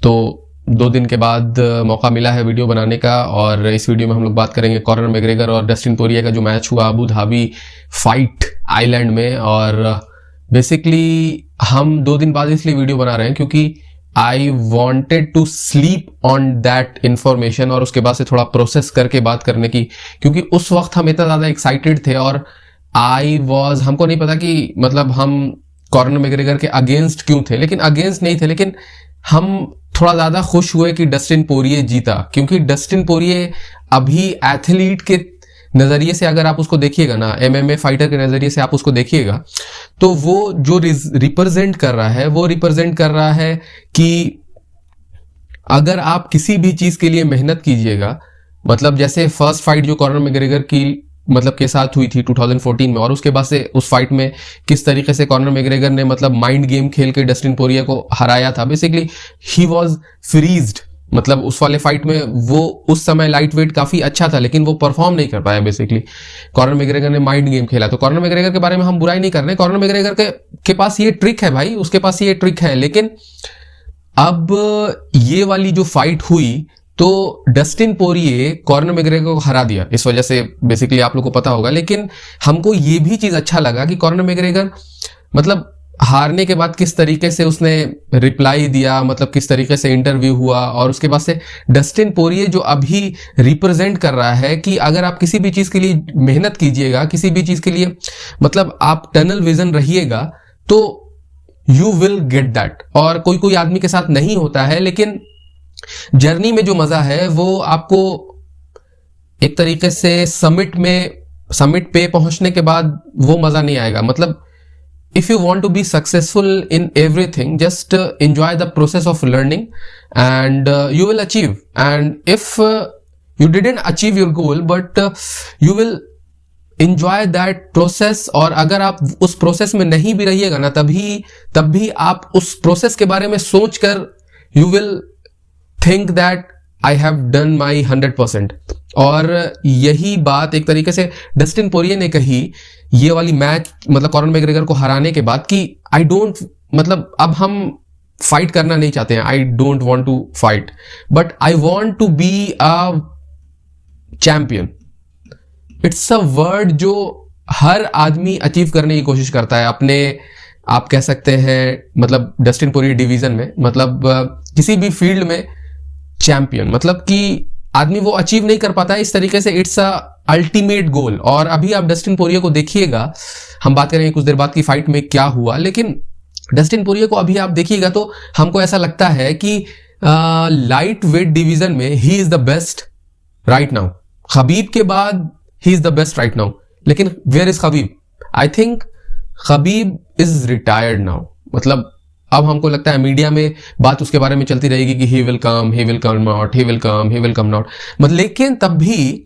तो 2 दिन के बाद मौका मिला है वीडियो बनाने का, और इस वीडियो में हम लोग बात करेंगे कॉनर मैग्रेगर और डस्टिन पोरिये का जो मैच हुआ अबू धाबी फाइट आइलैंड में। और बेसिकली हम 2 दिन बाद इसलिए वीडियो बना रहे हैं क्योंकि I wanted to sleep on that information, और उसके बाद से थोड़ा प्रोसेस करके बात करने की, क्योंकि उस वक्त हम इतना ज्यादा एक्साइटेड थे और हमको नहीं पता कि मतलब हम कॉनर मैग्रेगर के अगेंस्ट क्यों थे, लेकिन अगेंस्ट नहीं थे, लेकिन हम थोड़ा ज्यादा खुश हुए कि डस्टिन पोरिये जीता, क्योंकि डस्टिन पोरिये अभी एथलीट के नजरिए से अगर आप उसको देखिएगा ना, एमएमए फाइटर के नजरिए से आप उसको देखिएगा, तो वो जो रिप्रेजेंट कर रहा है वो रिप्रेजेंट कर रहा है कि अगर आप किसी भी चीज के लिए मेहनत कीजिएगा, मतलब जैसे फर्स्ट फाइट जो कॉनर मैग्रेगर की मतलब के साथ हुई थी 2014 में, और उसके बाद से उस फाइट में किस तरीके से कॉनर मैग्रेगर ने मतलब माइंड गेम खेल के डस्टिन पोरिये को हराया था। बेसिकली ही वाज फ्रीज्ड, मतलब उस वाले फाइट में वो उस समय लाइट वेट काफी अच्छा था लेकिन वो परफॉर्म नहीं कर पाया। बेसिकली कॉनर मैग्रेगर ने माइंड गेम खेला। तो कॉनर मैग्रेगर के बारे में हम बुराई नहीं कर रहे, कॉनर मैग्रेगर के पास ये ट्रिक है भाई, उसके पास ये ट्रिक है। लेकिन अब ये वाली जो फाइट हुई तो डस्टिन पोरिये कॉनर मैग्रेगर को हरा दिया, इस वजह से बेसिकली आप लोग को पता होगा। लेकिन हमको ये भी चीज अच्छा लगा कि कॉनर मैग्रेगर मतलब हारने के बाद किस तरीके से उसने रिप्लाई दिया, मतलब किस तरीके से इंटरव्यू हुआ, और उसके बाद से डस्टिन पोरिये जो अभी रिप्रेजेंट कर रहा है कि अगर आप किसी भी चीज के लिए मेहनत कीजिएगा, किसी भी चीज के लिए मतलब आप टनल विजन रहिएगा, तो यू विल गेट दैट। और कोई कोई आदमी के साथ नहीं होता है, लेकिन जर्नी में जो मजा है वो आपको एक तरीके से समिट पे पहुंचने के बाद वो मजा नहीं आएगा। मतलब if you want to be successful in everything, just enjoy the process of learning and you will achieve. And if you didn't achieve your goal but you will enjoy that process, और अगर आप उस process में नहीं भी रहिएगा ना, तब भी आप उस प्रोसेस के बारे में सोचकर you will think that I have done my 100%। और यही बात एक तरीके से डस्टिन पोरिये ने कही ये वाली मैच मतलब कॉनर मैग्रेगर को हराने के बाद कि आई डोंट, मतलब अब हम फाइट करना नहीं चाहते हैं, I don't want to fight but I want to be a champion. It's a word जो हर आदमी अचीव करने की कोशिश करता है अपने, आप कह सकते हैं मतलब डस्टिन पोरिये डिवीजन में, मतलब किसी भी फील्ड में चैंपियन, मतलब कि आदमी वो अचीव नहीं कर पाता है इस तरीके से। It's a ultimate goal. और अभी आप डस्टिन पोरिये को देखिएगा, हम बात करेंगे कुछ देर बाद की फाइट में क्या हुआ, लेकिन डस्टिन पोरिये को अभी आप देखिएगा तो हमको ऐसा लगता है कि लाइट वेट डिवीजन में he is the best right now. Khabib के बाद he is the best right now, लेकिन where is Khabib? I think Khabib is retired now. मतलब अब हमको लगता है मीडिया में बात उसके बारे में चलती रहेगी कि he will come not, he will come not, मतलब लेकिन तब भी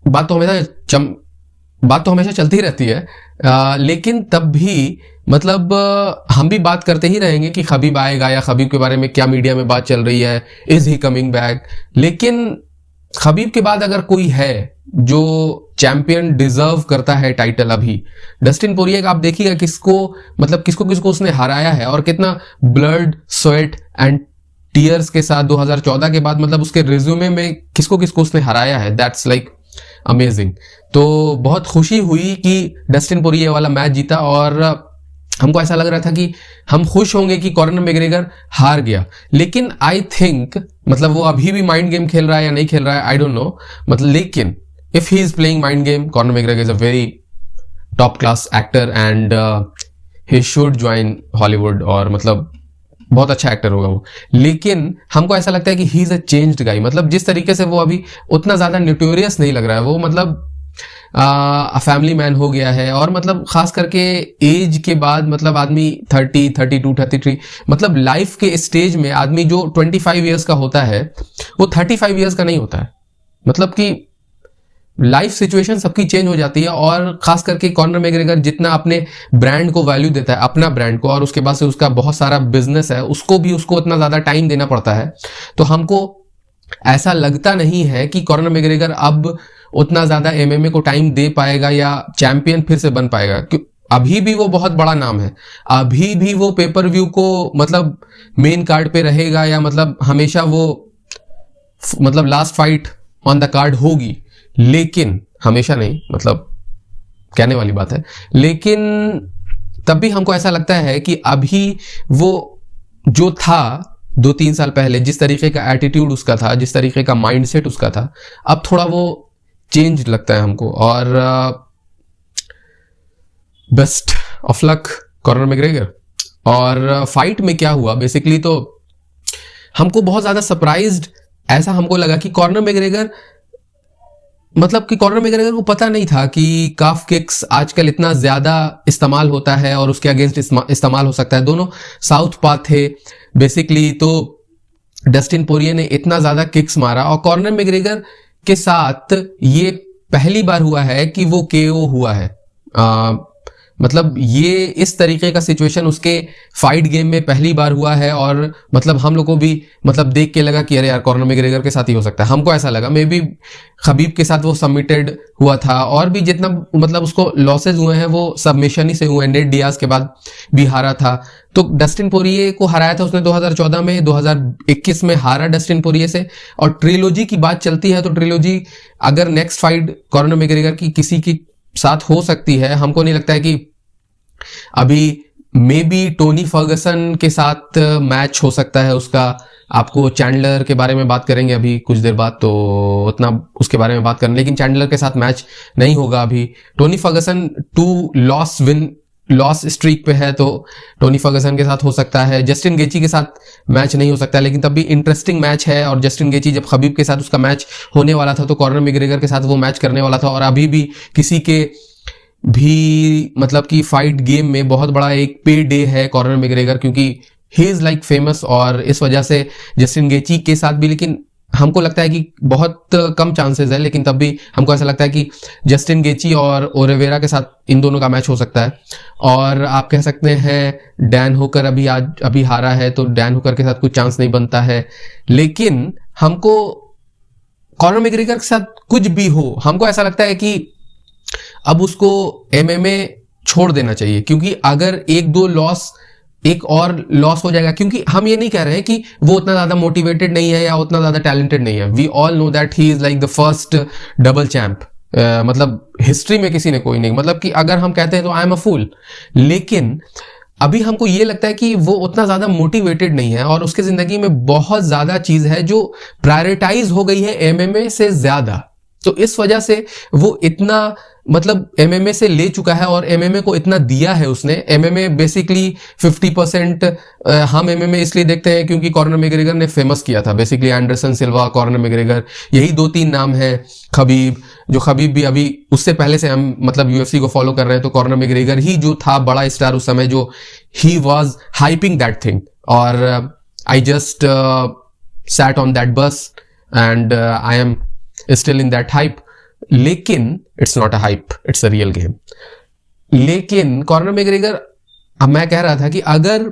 बात तो हमेशा चलती रहती है। लेकिन तब भी मतलब हम भी बात करते ही रहेंगे कि खबीब आएगा, या खबीब के बारे में क्या मीडिया में बात चल रही है, इज ही कमिंग बैक। लेकिन खबीब के बाद अगर कोई है जो चैंपियन डिजर्व करता है टाइटल, अभी डस्टिन पोरिये का आप देखिएगा किसको उसने हराया है, और कितना ब्लड स्वेट एंड टीयर्स के साथ 2014 के बाद मतलब उसके रिज्यूमे में किसको उसने हराया है। That's like amazing. तो बहुत खुशी हुई कि डस्टिन पोरिये वाला मैच जीता, और हमको ऐसा लग रहा था कि हम खुश होंगे कि कॉनर मैग्रेगर हार गया। लेकिन आई थिंक मतलब वो अभी भी माइंड गेम खेल रहा है या नहीं खेल रहा है, आई डोंट नो, मतलब लेकिन if he is playing mind game, Conor McGregor is a very top class actor and he should join Hollywood, और मतलब बहुत अच्छा एक्टर होगा वो। लेकिन हमको ऐसा लगता है कि he is a changed guy, मतलब जिस तरीके से वो अभी उतना ज्यादा नोटोरियस नहीं लग रहा है वो, मतलब फैमिली मैन हो गया है। और मतलब खास करके एज के बाद मतलब आदमी 30, 32, 33 मतलब लाइफ के स्टेज में आदमी जो 25 ईयर्स का होता है वो 35 ईयर्स का नहीं होता है। मतलब कि लाइफ सिचुएशन सबकी चेंज हो जाती है, और खास करके कॉनर मैग्रेगर जितना अपने ब्रांड को वैल्यू देता है, अपना ब्रांड को, और उसके बाद से उसका बहुत सारा बिजनेस है, उसको उतना ज्यादा टाइम देना पड़ता है। तो हमको ऐसा लगता नहीं है कि कॉनर मैग्रेगर अब उतना ज्यादा एमएमए को टाइम दे पाएगा या चैंपियन फिर से बन पाएगा। अभी भी वो बहुत बड़ा नाम है, अभी भी वो पेपर व्यू को मतलब मेन कार्ड पे रहेगा, या मतलब हमेशा वो मतलब last fight on the card होगी, लेकिन हमेशा नहीं, मतलब कहने वाली बात है, लेकिन तब भी हमको ऐसा लगता है कि अभी वो जो था 2-3 साल पहले, जिस तरीके का एटीट्यूड उसका था, जिस तरीके का माइंडसेट उसका था, अब थोड़ा वो चेंज लगता है हमको। और best of luck Conor McGregor. और फाइट में क्या हुआ बेसिकली, तो हमको बहुत ज्यादा सरप्राइज्ड ऐसा हमको लगा कि कॉनर मैग्रेगर को पता नहीं था कि काफ किक्स आजकल इतना ज्यादा इस्तेमाल होता है और उसके अगेंस्ट इस्तेमाल हो सकता है। दोनों साउथ पा थे बेसिकली, तो डस्टिन पोरिये ने इतना ज्यादा किक्स मारा, और कॉनर मैग्रेगर के साथ ये पहली बार हुआ है कि वो केओ हुआ है। मतलब ये इस तरीके का सिचुएशन उसके फाइट गेम में पहली बार हुआ है, और मतलब हम लोग को भी मतलब देख के लगा कि अरे यार कॉनर मैग्रेगर के साथ ही हो सकता है, हमको ऐसा लगा। मे बी खबीब के साथ वो सबमिटेड हुआ था, और भी जितना मतलब उसको लॉसेज हुए हैं वो सबमिशन ही से हुए हैं, नेट डियाज के बाद भी हारा था। तो डस्टिन पोरिये को हराया था उसने 2014 में, 2021 में हारा डस्टिन पोरिये से। और ट्रिलोजी की बात चलती है तो ट्रिलोजी अगर नेक्स्ट फाइट कॉनर मैग्रेगर की किसी के साथ हो सकती है, हमको नहीं लगता है कि अभी मे बी टोनी फर्गसन के साथ मैच हो सकता है उसका। आपको चैंडलर के बारे में बात करेंगे अभी कुछ देर बाद, तो उतना उसके बारे में बात करें, लेकिन चैंडलर के साथ मैच नहीं होगा अभी। टोनी फर्गसन 2 लॉस स्ट्रीक पे है, तो टोनी फर्गसन के साथ हो सकता है। जस्टिन गेची के साथ मैच नहीं हो सकता, लेकिन तब भी इंटरेस्टिंग मैच है। और जस्टिन गेची जब खबीब के साथ उसका मैच होने वाला था तो कॉनर मैग्रेगर के साथ वो मैच करने वाला था, और अभी भी किसी के भी मतलब कि फाइट गेम में बहुत बड़ा एक पे डे है कॉनर मैग्रेगर, क्योंकि ही इज लाइक फेमस। और इस वजह से जस्टिन गेची के साथ भी, लेकिन हमको लगता है कि बहुत कम चांसेस है, लेकिन तब भी हमको ऐसा लगता है कि जस्टिन गेची और ओलिवेरा के साथ इन दोनों का मैच हो सकता है। और आप कह सकते हैं डैन हुकर अभी हारा है, तो डैन हुकर के साथ कुछ चांस नहीं बनता है। लेकिन हमको कॉनर मैग्रेगर के साथ कुछ भी हो, हमको ऐसा लगता है कि अब उसको एमएमए छोड़ देना चाहिए, क्योंकि अगर 1-2 लॉस एक और लॉस हो जाएगा, क्योंकि हम ये नहीं कह रहे हैं कि वो उतना ज्यादा मोटिवेटेड नहीं है या उतना ज्यादा टैलेंटेड नहीं है। We all know that he is like the first double champ, मतलब हिस्ट्री में किसी ने कोई नहीं, मतलब कि अगर हम कहते हैं तो आई एम अ फूल। लेकिन अभी हमको ये लगता है कि वो उतना ज्यादा मोटिवेटेड नहीं है, और उसके जिंदगी में बहुत ज्यादा चीज है जो प्रायोरिटाइज हो गई है एमएमए से ज्यादा। तो इस वजह से वो इतना मतलब एमएमए से ले चुका है, और एमएमए को इतना दिया है उसने। एमएमए बेसिकली 50% हम एमएमए इसलिए देखते हैं क्योंकि कॉनर मैग्रेगर ने फेमस किया था बेसिकली। एंडरसन सिल्वा, कॉनर मैग्रेगर, यही 2-3 नाम है। खबीब, जो खबीब भी अभी उससे पहले से हम मतलब यूएफसी को फॉलो कर रहे हैं, तो कॉनर मैग्रेगर ही जो था बड़ा स्टार उस समय, जो he was hyping that thing. और I just sat on that bus and I am still in that hype. लेकिन it's not a hype, it's a real game. लेकिन कॉनर मैग्रेगर, अब मैं कह रहा था कि अगर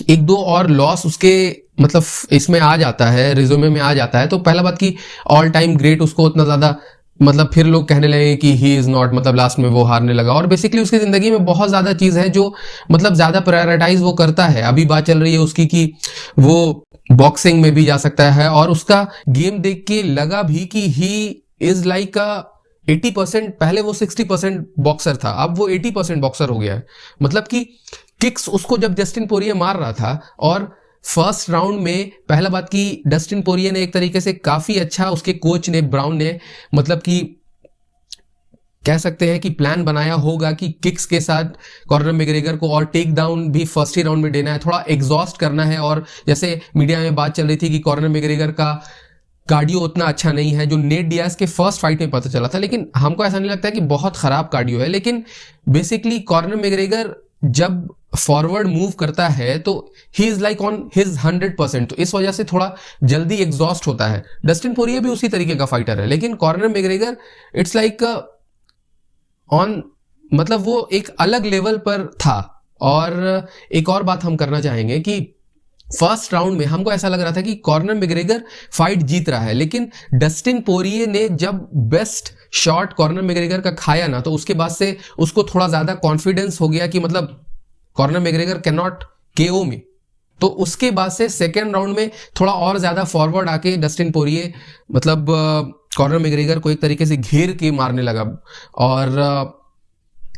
1-2 और लॉस उसके मतलब इसमें आ जाता है, रिज्यूमे में आ जाता है, तो पहला बात कि ऑल टाइम ग्रेट उसको उतना ज्यादा मतलब फिर लोग कहने लगे कि ही इज नॉट, मतलब लास्ट में वो हारने लगा। और बेसिकली उसकी जिंदगी में बहुत ज्यादा चीज है जो मतलब ज्यादा प्रायोरिटाइज वो करता है। अभी बात चल रही है उसकी कि वो बॉक्सिंग में भी जा सकता है, और उसका गेम देख के लगा भी कि ही इज लाइक 80%, पहले वो 60% बॉक्सर था, अब वो 80% बॉक्सर हो गया है। मतलब कि किक्स उसको जब जस्टिन पोरिये मार रहा था, और फर्स्ट राउंड में पहला बात कि डस्टिन पोरिये ने एक तरीके से काफी अच्छा, उसके कोच ने ब्राउन ने मतलब कि कह सकते हैं कि प्लान बनाया होगा कि किक्स के साथ कॉनर मैग्रेगर को और टेक डाउन भी फर्स्ट ही राउंड में देना है, थोड़ा एग्जॉस्ट करना है। और जैसे मीडिया में बात चल रही थी कि कॉनर मैग्रेगर का कार्डियो उतना अच्छा नहीं है, जो नेट डियाज के फर्स्ट फाइट में पता चला था, लेकिन हमको ऐसा नहीं लगता है कि बहुत खराब कार्डियो है। लेकिन बेसिकली कॉनर मैग्रेगर जब फॉरवर्ड मूव करता है तो ही इज लाइक ऑन हिज 100%, तो इस वजह से थोड़ा जल्दी एग्जॉस्ट होता है। डस्टिन पोरिये भी उसी तरीके का फाइटर है, लेकिन Conor McGregor it's like on, मतलब वो एक अलग लेवल पर था। और एक और बात हम करना चाहेंगे कि फर्स्ट राउंड में हमको ऐसा लग रहा था कि कॉर्नर मैग्रेगर फाइट जीत रहा है, लेकिन डस्टिन पोरिये ने जब बेस्ट शॉट कॉर्नर मैग्रेगर का खाया ना, तो उसके बाद से उसको थोड़ा ज्यादा कॉन्फिडेंस हो गया कि मतलब कॉर्नर मैग्रेगर कैन नॉट केओ मी। तो उसके बाद से सेकेंड राउंड में थोड़ा और ज्यादा फॉरवर्ड आके डस्टिन पोरिये मतलब कॉर्नर मैग्रेगर को एक तरीके से घेर के मारने लगा। और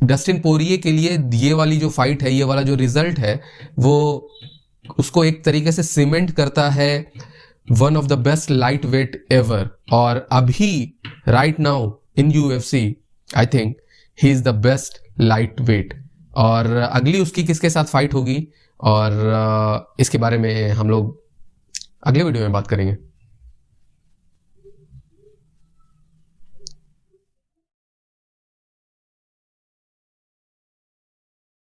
डस्टिन पोरिये के लिए ये वाली जो फाइट है, ये वाला जो रिजल्ट है, वो उसको एक तरीके से सीमेंट करता है one of the best light weight ever. और अभी right now in UFC I think he is the best light weight. और अगली उसकी किसके साथ फाइट होगी और इसके बारे में हम लोग अगले वीडियो में बात करेंगे।